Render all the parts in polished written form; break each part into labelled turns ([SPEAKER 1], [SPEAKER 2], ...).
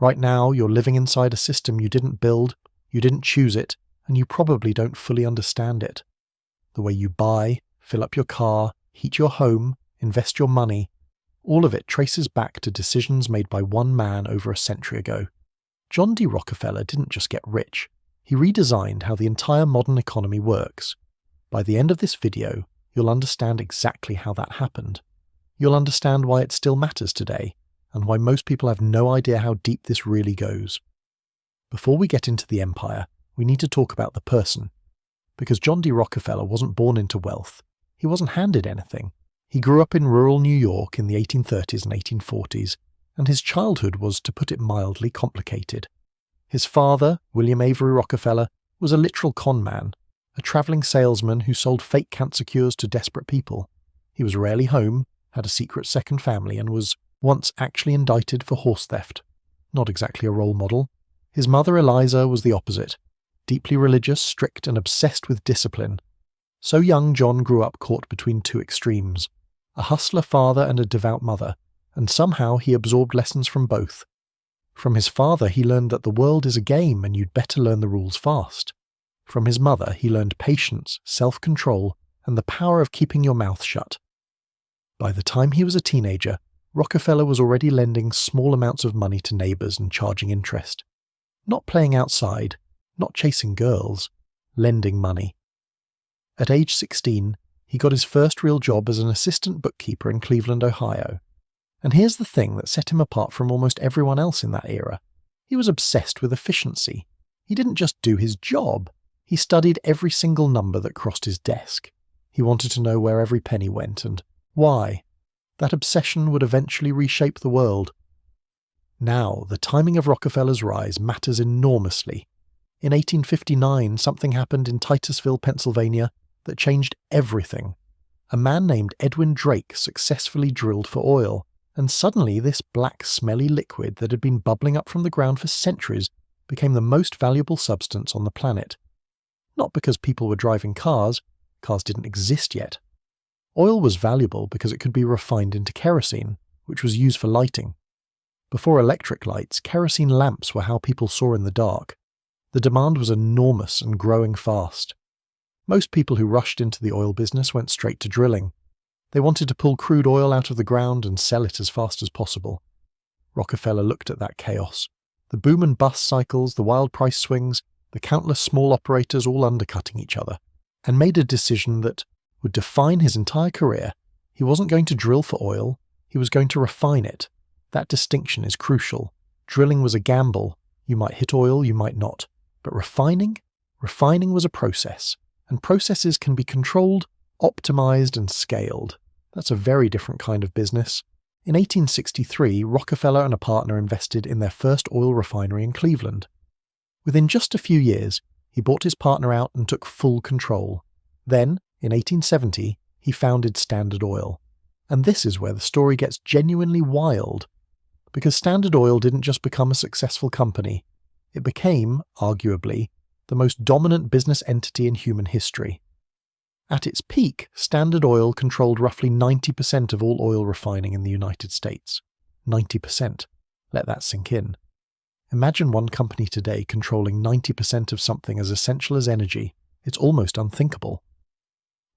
[SPEAKER 1] Right now, you're living inside a system you didn't build, you didn't choose it, and you probably don't fully understand it. The way you buy, fill up your car, heat your home, invest your money, all of it traces back to decisions made by one man over a century ago. John D. Rockefeller didn't just get rich, he redesigned how the entire modern economy works. By the end of this video, you'll understand exactly how that happened. You'll understand why it still matters today, and why most people have no idea how deep this really goes. Before we get into the empire, we need to talk about the person. Because John D. Rockefeller wasn't born into wealth. He wasn't handed anything. He grew up in rural New York in the 1830s and 1840s, and his childhood was, to put it mildly, complicated. His father, William Avery Rockefeller, was a literal con man, a travelling salesman who sold fake cancer cures to desperate people. He was rarely home, had a secret second family, and was once actually indicted for horse theft. Not exactly a role model. His mother, Eliza, was the opposite. Deeply religious, strict, and obsessed with discipline. So young John grew up caught between two extremes. A hustler father and a devout mother, and somehow he absorbed lessons from both. From his father he learned that the world is a game and you'd better learn the rules fast. From his mother he learned patience, self-control, and the power of keeping your mouth shut. By the time he was a teenager, Rockefeller was already lending small amounts of money to neighbours and charging interest. Not playing outside, not chasing girls, lending money. At age 16, he got his first real job as an assistant bookkeeper in Cleveland, Ohio. And here's the thing that set him apart from almost everyone else in that era. He was obsessed with efficiency. He didn't just do his job. He studied every single number that crossed his desk. He wanted to know where every penny went and why. That obsession would eventually reshape the world. Now, the timing of Rockefeller's rise matters enormously. In 1859, something happened in Titusville, Pennsylvania, that changed everything. A man named Edwin Drake successfully drilled for oil, and suddenly this black, smelly liquid that had been bubbling up from the ground for centuries became the most valuable substance on the planet. Not because people were driving cars didn't exist yet. Oil was valuable because it could be refined into kerosene, which was used for lighting. Before electric lights, kerosene lamps were how people saw in the dark. The demand was enormous and growing fast. Most people who rushed into the oil business went straight to drilling. They wanted to pull crude oil out of the ground and sell it as fast as possible. Rockefeller looked at that chaos. The boom and bust cycles, the wild price swings, the countless small operators all undercutting each other, and made a decision that would define his entire career. He wasn't going to drill for oil, he was going to refine it. That distinction is crucial. Drilling was a gamble. You might hit oil, you might not. But refining was a process, and processes can be controlled, optimized, and scaled. That's a very different kind of business. In 1863, Rockefeller and a partner invested in their first oil refinery in Cleveland. Within just a few years, he bought his partner out and took full control. Then, in 1870, he founded Standard Oil. And this is where the story gets genuinely wild. Because Standard Oil didn't just become a successful company, it became, arguably, the most dominant business entity in human history. At its peak, Standard Oil controlled roughly 90% of all oil refining in the United States. 90%. Let that sink in. Imagine one company today controlling 90% of something as essential as energy. It's almost unthinkable.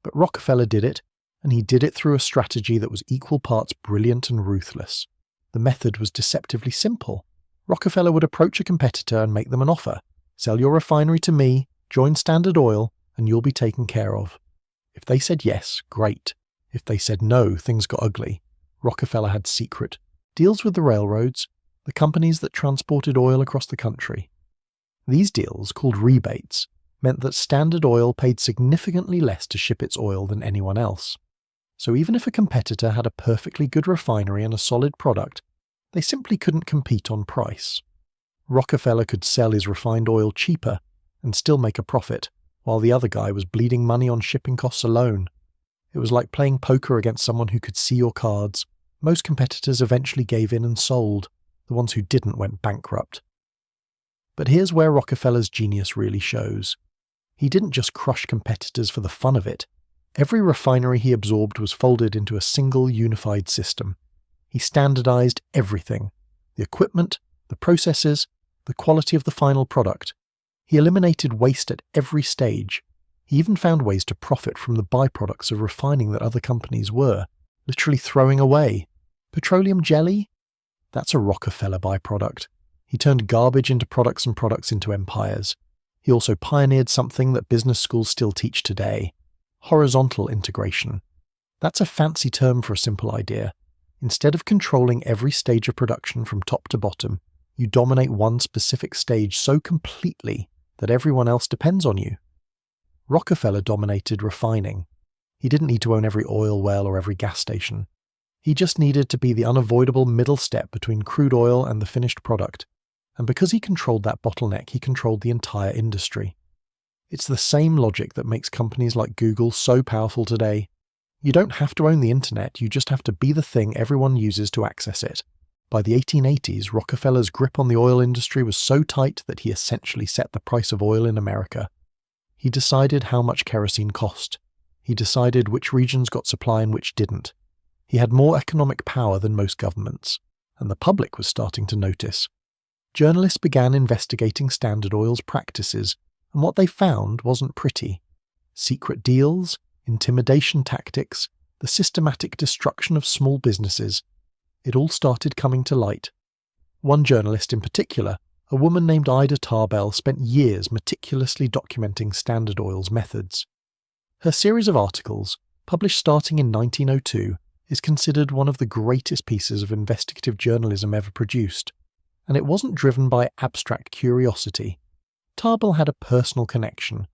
[SPEAKER 1] But Rockefeller did it, and he did it through a strategy that was equal parts brilliant and ruthless. The method was deceptively simple. Rockefeller would approach a competitor and make them an offer. Sell your refinery to me, join Standard Oil, and you'll be taken care of. If they said yes, great. If they said no, things got ugly. Rockefeller had secret deals with the railroads, the companies that transported oil across the country. These deals, called rebates, meant that Standard Oil paid significantly less to ship its oil than anyone else. So even if a competitor had a perfectly good refinery and a solid product, they simply couldn't compete on price. Rockefeller could sell his refined oil cheaper and still make a profit, while the other guy was bleeding money on shipping costs alone. It was like playing poker against someone who could see your cards. Most competitors eventually gave in and sold. The ones who didn't went bankrupt. But here's where Rockefeller's genius really shows. He didn't just crush competitors for the fun of it. Every refinery he absorbed was folded into a single unified system. He standardized everything. The equipment, the processes, the quality of the final product. He eliminated waste at every stage. He even found ways to profit from the byproducts of refining that other companies were, literally throwing away. Petroleum jelly? That's a Rockefeller byproduct. He turned garbage into products and products into empires. He also pioneered something that business schools still teach today: horizontal integration. That's a fancy term for a simple idea. Instead of controlling every stage of production from top to bottom, you dominate one specific stage so completely that everyone else depends on you. Rockefeller dominated refining. He didn't need to own every oil well or every gas station. He just needed to be the unavoidable middle step between crude oil and the finished product. And because he controlled that bottleneck, he controlled the entire industry. It's the same logic that makes companies like Google so powerful today. You don't have to own the internet, you just have to be the thing everyone uses to access it. By the 1880s, Rockefeller's grip on the oil industry was so tight that he essentially set the price of oil in America. He decided how much kerosene cost. He decided which regions got supply and which didn't. He had more economic power than most governments, and the public was starting to notice. Journalists began investigating Standard Oil's practices, and what they found wasn't pretty. Secret deals, intimidation tactics, the systematic destruction of small businesses. It all started coming to light. One journalist in particular, a woman named Ida Tarbell, spent years meticulously documenting Standard Oil's methods. Her series of articles, published starting in 1902, is considered one of the greatest pieces of investigative journalism ever produced. And it wasn't driven by abstract curiosity. Tarbell had a personal connection.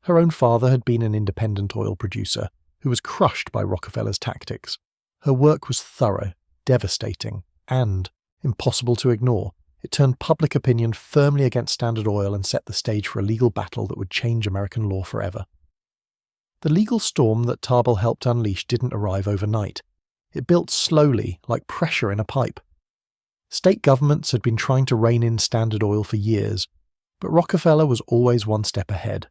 [SPEAKER 1] Her own father had been an independent oil producer who was crushed by Rockefeller's tactics. Her work was thorough, devastating, and impossible to ignore. It turned public opinion firmly against Standard Oil and set the stage for a legal battle that would change American law forever. The legal storm that Tarbell helped unleash didn't arrive overnight. It built slowly, like pressure in a pipe. State governments had been trying to rein in Standard Oil for years, but Rockefeller was always one step ahead.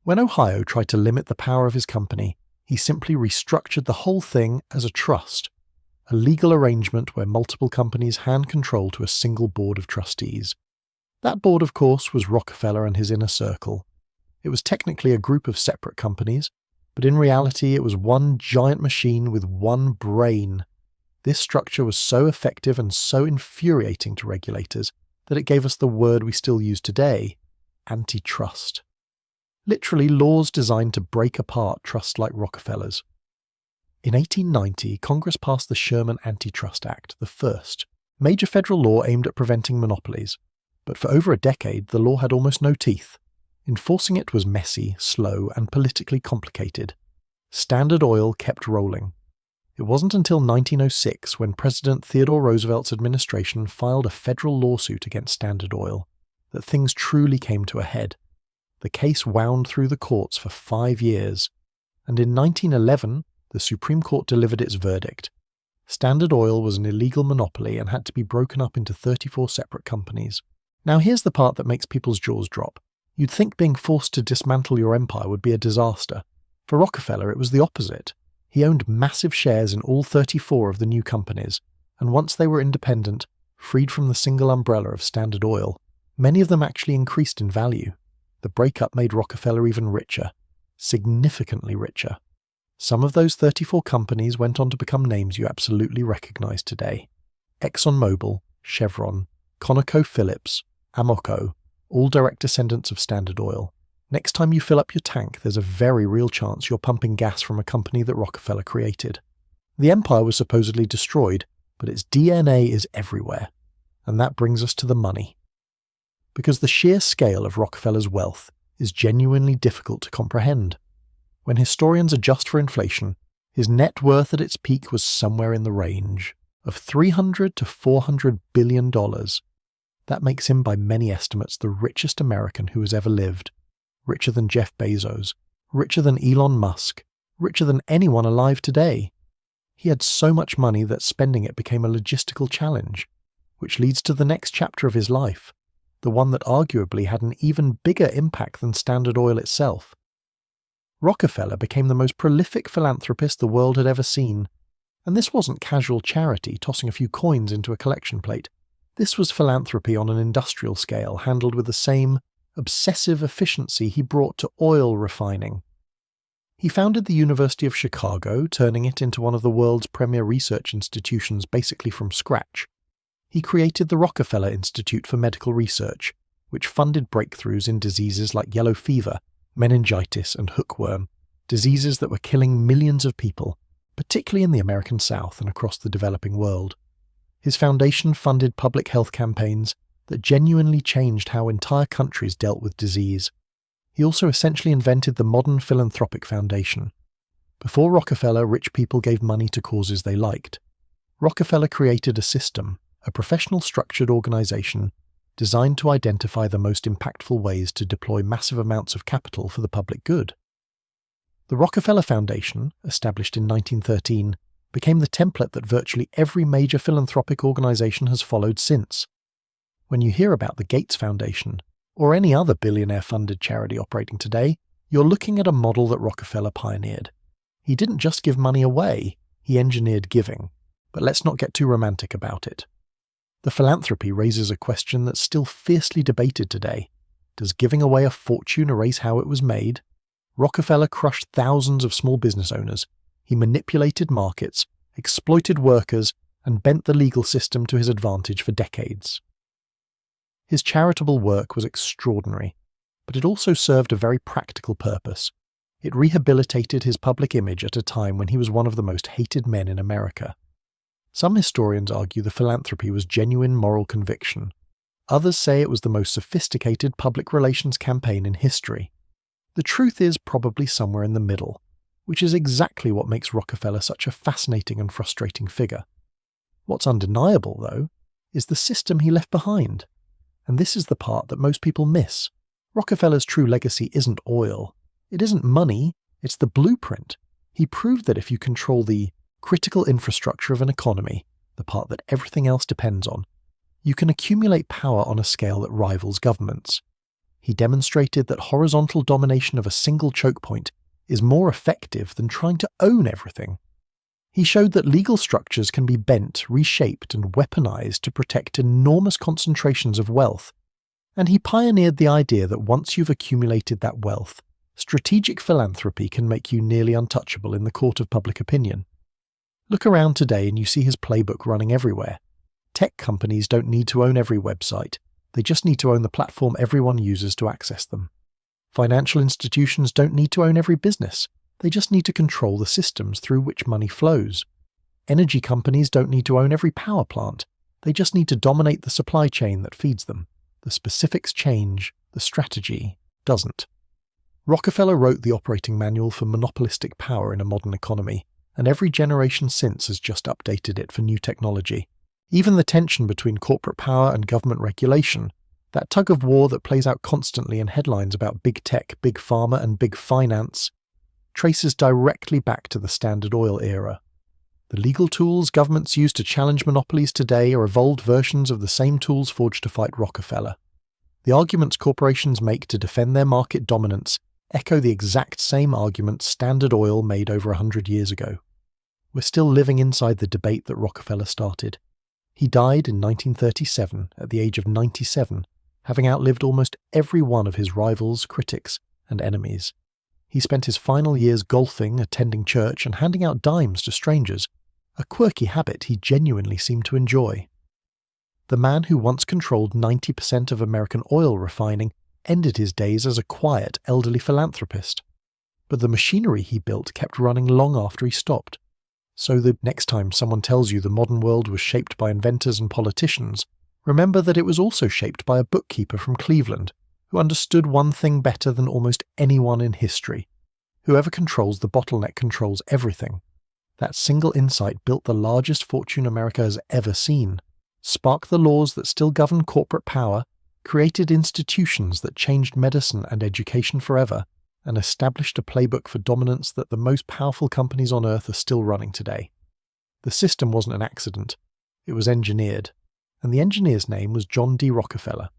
[SPEAKER 1] When Ohio tried to limit the power of his company, he simply restructured the whole thing as a trust, a legal arrangement where multiple companies hand control to a single board of trustees. That board, of course, was Rockefeller and his inner circle. It was technically a group of separate companies, but in reality it was one giant machine with one brain. This structure was so effective and so infuriating to regulators that it gave us the word we still use today: antitrust. Literally laws designed to break apart trusts like Rockefeller's. In 1890, Congress passed the Sherman Antitrust Act, the first major federal law aimed at preventing monopolies. But for over a decade, the law had almost no teeth. Enforcing it was messy, slow, and politically complicated. Standard Oil kept rolling. It wasn't until 1906, when President Theodore Roosevelt's administration filed a federal lawsuit against Standard Oil, that things truly came to a head. The case wound through the courts for 5 years, and in 1911, the Supreme Court delivered its verdict. Standard Oil was an illegal monopoly and had to be broken up into 34 separate companies. Now here's the part that makes people's jaws drop. You'd think being forced to dismantle your empire would be a disaster. For Rockefeller, it was the opposite. He owned massive shares in all 34 of the new companies, and once they were independent, freed from the single umbrella of Standard Oil, many of them actually increased in value. The breakup made Rockefeller even richer, significantly richer. Some of those 34 companies went on to become names you absolutely recognize today: ExxonMobil, Chevron, ConocoPhillips, Amoco, all direct descendants of Standard Oil. Next time you fill up your tank, there's a very real chance you're pumping gas from a company that Rockefeller created. The empire was supposedly destroyed, but its DNA is everywhere. And that brings us to the money. Because the sheer scale of Rockefeller's wealth is genuinely difficult to comprehend. When historians adjust for inflation, his net worth at its peak was somewhere in the range of $300 to $400 billion. That makes him, by many estimates, the richest American who has ever lived. Richer than Jeff Bezos, richer than Elon Musk, richer than anyone alive today. He had so much money that spending it became a logistical challenge, which leads to the next chapter of his life, the one that arguably had an even bigger impact than Standard Oil itself. Rockefeller became the most prolific philanthropist the world had ever seen, and this wasn't casual charity tossing a few coins into a collection plate. This was philanthropy on an industrial scale, handled with the same obsessive efficiency he brought to oil refining. He founded the University of Chicago, turning it into one of the world's premier research institutions basically from scratch. He created the Rockefeller Institute for Medical Research, which funded breakthroughs in diseases like yellow fever, meningitis, and hookworm, diseases that were killing millions of people, particularly in the American South and across the developing world. His foundation funded public health campaigns that genuinely changed how entire countries dealt with disease. He also essentially invented the modern philanthropic foundation. Before Rockefeller, rich people gave money to causes they liked. Rockefeller created a system, a professional structured organization, designed to identify the most impactful ways to deploy massive amounts of capital for the public good. The Rockefeller Foundation, established in 1913, became the template that virtually every major philanthropic organization has followed since. When you hear about the Gates Foundation, or any other billionaire-funded charity operating today, you're looking at a model that Rockefeller pioneered. He didn't just give money away, he engineered giving. But let's not get too romantic about it. The philanthropy raises a question that's still fiercely debated today. Does giving away a fortune erase how it was made? Rockefeller crushed thousands of small business owners. He manipulated markets, exploited workers, and bent the legal system to his advantage for decades. His charitable work was extraordinary, but it also served a very practical purpose. It rehabilitated his public image at a time when he was one of the most hated men in America. Some historians argue the philanthropy was genuine moral conviction. Others say it was the most sophisticated public relations campaign in history. The truth is probably somewhere in the middle, which is exactly what makes Rockefeller such a fascinating and frustrating figure. What's undeniable, though, is the system he left behind. And this is the part that most people miss. Rockefeller's true legacy isn't oil. It isn't money. It's the blueprint. He proved that if you control the critical infrastructure of an economy, the part that everything else depends on, you can accumulate power on a scale that rivals governments. He demonstrated that horizontal domination of a single choke point is more effective than trying to own everything. He showed that legal structures can be bent, reshaped, and weaponized to protect enormous concentrations of wealth. And he pioneered the idea that once you've accumulated that wealth, strategic philanthropy can make you nearly untouchable in the court of public opinion. Look around today and you see his playbook running everywhere. Tech companies don't need to own every website. They just need to own the platform everyone uses to access them. Financial institutions don't need to own every business. They just need to control the systems through which money flows. Energy companies don't need to own every power plant. They just need to dominate the supply chain that feeds them. The specifics change, the strategy doesn't. Rockefeller wrote the operating manual for monopolistic power in a modern economy, and every generation since has just updated it for new technology. Even the tension between corporate power and government regulation, that tug of war that plays out constantly in headlines about big tech, big pharma, and big finance, traces directly back to the Standard Oil era. The legal tools governments use to challenge monopolies today are evolved versions of the same tools forged to fight Rockefeller. The arguments corporations make to defend their market dominance echo the exact same arguments Standard Oil made over 100 years ago. We're still living inside the debate that Rockefeller started. He died in 1937 at the age of 97, having outlived almost every one of his rivals, critics, and enemies. He spent his final years golfing, attending church, and handing out dimes to strangers, a quirky habit he genuinely seemed to enjoy. The man who once controlled 90% of American oil refining ended his days as a quiet, elderly philanthropist. But the machinery he built kept running long after he stopped. So the next time someone tells you the modern world was shaped by inventors and politicians, remember that it was also shaped by a bookkeeper from Cleveland, who understood one thing better than almost anyone in history. Whoever controls the bottleneck controls everything. That single insight built the largest fortune America has ever seen, sparked the laws that still govern corporate power, created institutions that changed medicine and education forever, and established a playbook for dominance that the most powerful companies on earth are still running today. The system wasn't an accident. It was engineered. And the engineer's name was John D. Rockefeller.